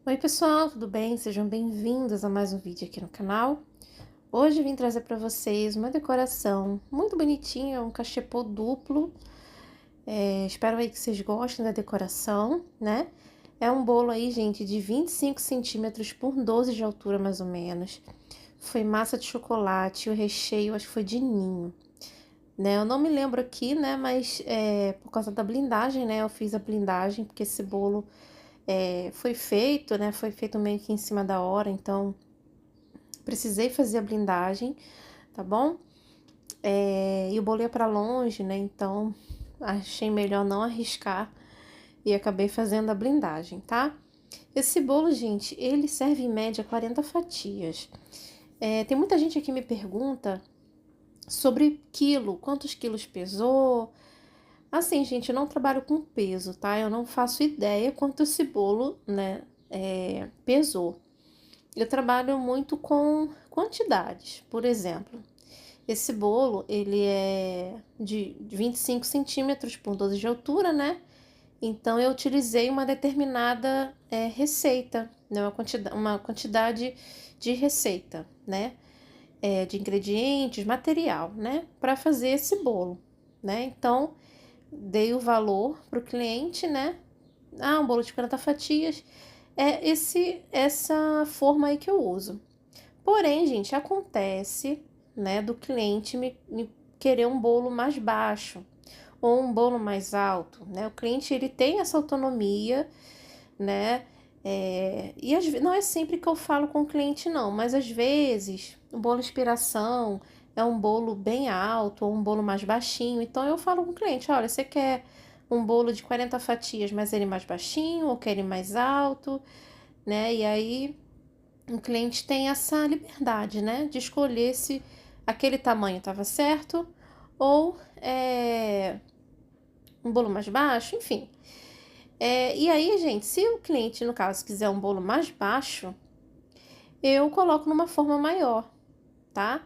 Oi pessoal, tudo bem? Sejam bem-vindos a mais um vídeo aqui no canal. Hoje eu vim trazer para vocês uma decoração muito bonitinha, um cachepô duplo. Espero aí que vocês gostem da decoração, né? É um bolo aí, gente, de 25 centímetros por 12 de altura, mais ou menos. Foi massa de chocolate, o recheio acho que foi de ninho, né? Eu não me lembro aqui, né? Mas por causa da blindagem, né? Eu fiz a blindagem, porque esse bolo foi feito, né? Foi feito meio que em cima da hora, então precisei fazer a blindagem, tá bom? E o bolo ia pra longe, né? Então achei melhor não arriscar e acabei fazendo a blindagem, tá? Esse bolo, gente, ele serve em média 40 fatias. Tem muita gente aqui que me pergunta sobre quilo, quantos quilos pesou. Assim, gente, eu não trabalho com peso, tá? Eu não faço ideia quanto esse bolo, né, pesou. Eu trabalho muito com quantidades. Por exemplo, esse bolo, ele é de 25 centímetros por 12 de altura, né? Então, eu utilizei uma determinada receita, né? Uma quantidade de receita, né? De ingredientes, material, né? Para fazer esse bolo, né? Então, dei o valor para o cliente, né? Ah, um bolo de 40 fatias. É essa forma aí que eu uso. Porém, gente, acontece, né, do cliente me querer um bolo mais baixo ou um bolo mais alto, né? O cliente, ele tem essa autonomia, né? Não é sempre que eu falo com o cliente, não, mas às vezes o bolo inspiração é um bolo bem alto ou um bolo mais baixinho. Então eu falo com o cliente: olha, você quer um bolo de 40 fatias, mas ele mais baixinho ou quer ele mais alto, né? E aí o cliente tem essa liberdade, né, de escolher se aquele tamanho estava certo ou um bolo mais baixo, enfim. E aí, gente, se o cliente, no caso, quiser um bolo mais baixo, eu coloco numa forma maior, tá?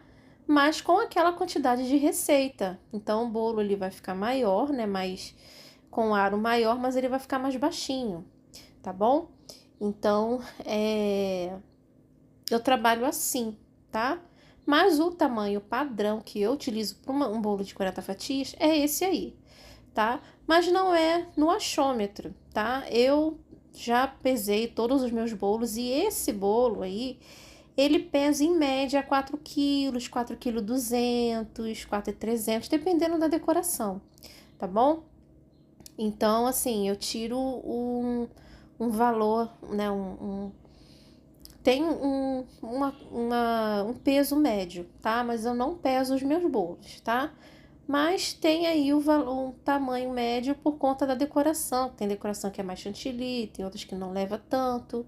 Mas com aquela quantidade de receita. Então, o bolo ele vai ficar maior, né? Mais com aro maior, mas ele vai ficar mais baixinho, tá bom? Então, eu trabalho assim, tá? Mas o tamanho padrão que eu utilizo para um bolo de 40 fatias é esse aí, tá? Mas não é no achômetro, tá? Eu já pesei todos os meus bolos e esse bolo aí, ele pesa em média 4 quilos, 4,2 kg, 4,3 kg, dependendo da decoração, tá bom? Então, assim, eu tiro um valor, né, tem um peso médio, tá? Mas eu não peso os meus bolos, tá? Mas tem aí um tamanho médio por conta da decoração. Tem decoração que é mais chantilly, tem outras que não leva tanto,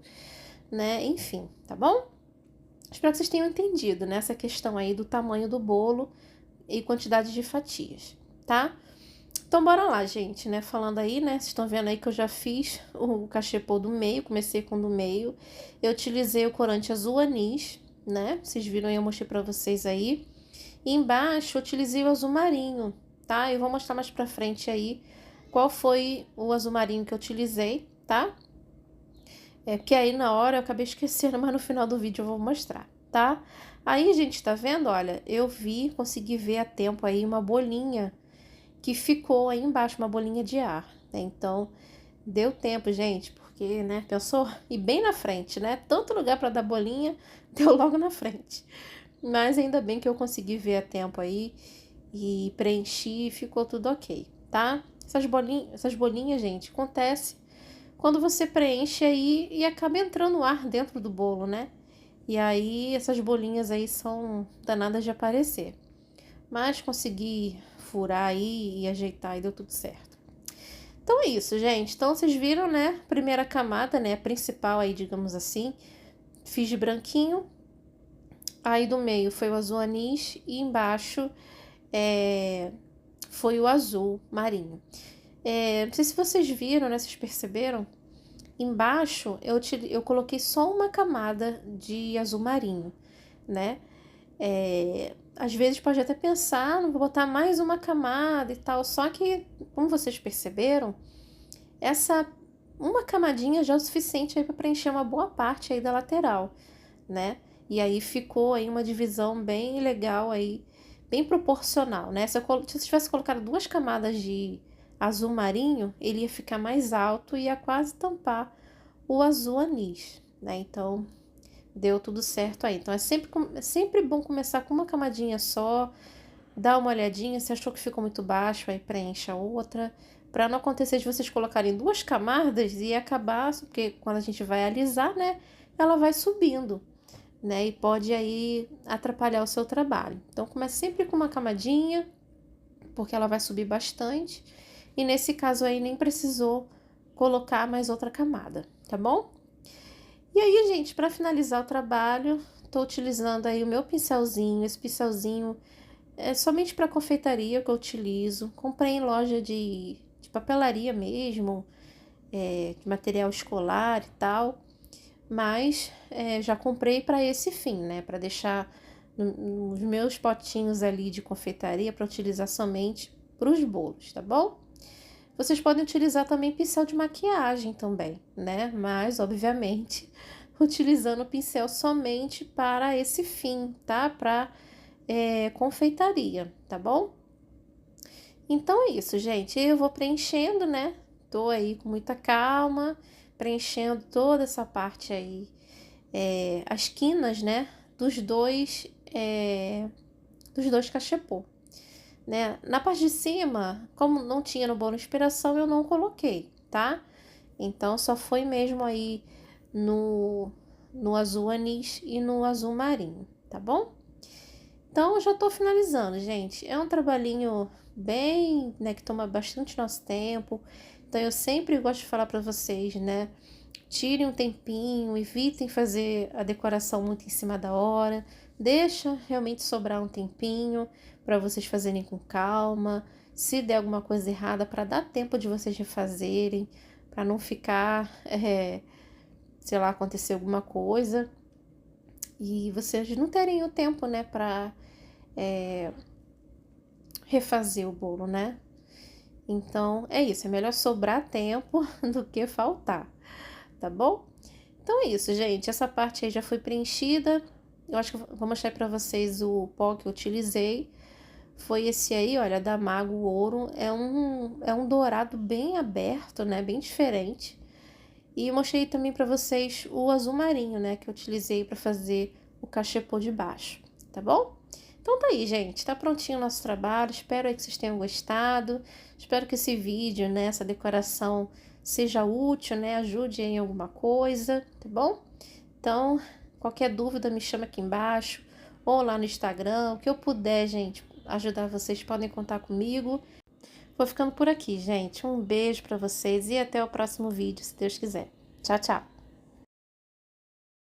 né? Enfim, tá bom? Espero que vocês tenham entendido, né? Essa questão aí do tamanho do bolo e quantidade de fatias, tá? Então, bora lá, gente, né? Falando aí, né? Vocês estão vendo aí que eu já fiz o cachepô do meio, comecei com o do meio. Eu utilizei o corante azul anis, né? Vocês viram aí, eu mostrei pra vocês aí. E embaixo eu utilizei o azul marinho, tá? Eu vou mostrar mais pra frente aí qual foi o azul marinho que eu utilizei, tá? Porque aí na hora eu acabei esquecendo, mas no final do vídeo eu vou mostrar, tá? Aí, gente, tá vendo? Olha, consegui ver a tempo aí uma bolinha que ficou aí embaixo, uma bolinha de ar, né? Então, deu tempo, gente, porque, né, pensou? E bem na frente, né? Tanto lugar para dar bolinha, deu logo na frente. Mas ainda bem que eu consegui ver a tempo aí e preenchi e ficou tudo ok, tá? Essas bolinhas, gente, acontece quando você preenche aí e acaba entrando ar dentro do bolo, né? E aí essas bolinhas aí são danadas de aparecer. Mas consegui furar aí e ajeitar e deu tudo certo. Então é isso, gente. Então vocês viram, né? Primeira camada, né? A principal aí, digamos assim. Fiz de branquinho. Aí do meio foi o azul anis e embaixo foi o azul marinho. Não sei se vocês viram, né? Vocês perceberam? Embaixo eu coloquei só uma camada de azul marinho, né? Às vezes pode até pensar, não vou botar mais uma camada e tal, só que, como vocês perceberam, essa uma camadinha já é o suficiente aí para preencher uma boa parte aí da lateral, né? E aí ficou aí uma divisão bem legal aí, bem proporcional, né? Se eu tivesse colocado 2 camadas de azul marinho, ele ia ficar mais alto e ia quase tampar o azul anis, né? Então, deu tudo certo aí. Então, é sempre bom começar com uma camadinha só, dar uma olhadinha, se achou que ficou muito baixo, aí preencha a outra, para não acontecer de vocês colocarem 2 camadas e acabar, porque quando a gente vai alisar, né, ela vai subindo, né, e pode aí atrapalhar o seu trabalho. Então, comece sempre com uma camadinha, porque ela vai subir bastante, e nesse caso aí nem precisou colocar mais outra camada, tá bom? E aí, gente, para finalizar o trabalho, tô utilizando aí o meu pincelzinho. Esse pincelzinho é somente para confeitaria que eu utilizo. Comprei em loja de papelaria mesmo, de material escolar e tal. Mas já comprei para esse fim, né? Para deixar nos meus potinhos ali de confeitaria para utilizar somente para os bolos, tá bom? Vocês podem utilizar também pincel de maquiagem também, né? Mas, obviamente, utilizando o pincel somente para esse fim, tá? Para confeitaria, tá bom? Então é isso, gente. Eu vou preenchendo, né? Tô aí com muita calma, preenchendo toda essa parte aí, as quinas, né? Dos dois cachepô, né? Na parte de cima, como não tinha no bolo inspiração, eu não coloquei, tá? Então, só foi mesmo aí no azul anis e no azul marinho, tá bom? Então, eu já tô finalizando, gente. É um trabalhinho bem, né, que toma bastante nosso tempo. Então, eu sempre gosto de falar pra vocês, né? Tirem um tempinho, evitem fazer a decoração muito em cima da hora. Deixa realmente sobrar um tempinho para vocês fazerem com calma. Se der alguma coisa errada, para dar tempo de vocês refazerem, para não ficar, sei lá, acontecer alguma coisa e vocês não terem o tempo, né, para refazer o bolo, né? Então, é isso, é melhor sobrar tempo do que faltar, tá bom? Então é isso, gente, essa parte aí já foi preenchida. Eu acho que eu vou mostrar pra vocês o pó que eu utilizei. Foi esse aí, olha, da Mago Ouro. É um dourado bem aberto, né, bem diferente. E mostrei também pra vocês o azul marinho, né, que eu utilizei pra fazer o cachepô de baixo, tá bom? Então tá aí, gente, tá prontinho o nosso trabalho. Espero aí que vocês tenham gostado. Espero que esse vídeo, né, essa decoração seja útil, né, ajude em alguma coisa, tá bom? Então, qualquer dúvida me chama aqui embaixo ou lá no Instagram, o que eu puder, gente, ajudar vocês, podem contar comigo. Vou ficando por aqui, gente. Um beijo pra vocês e até o próximo vídeo, se Deus quiser. Tchau, tchau!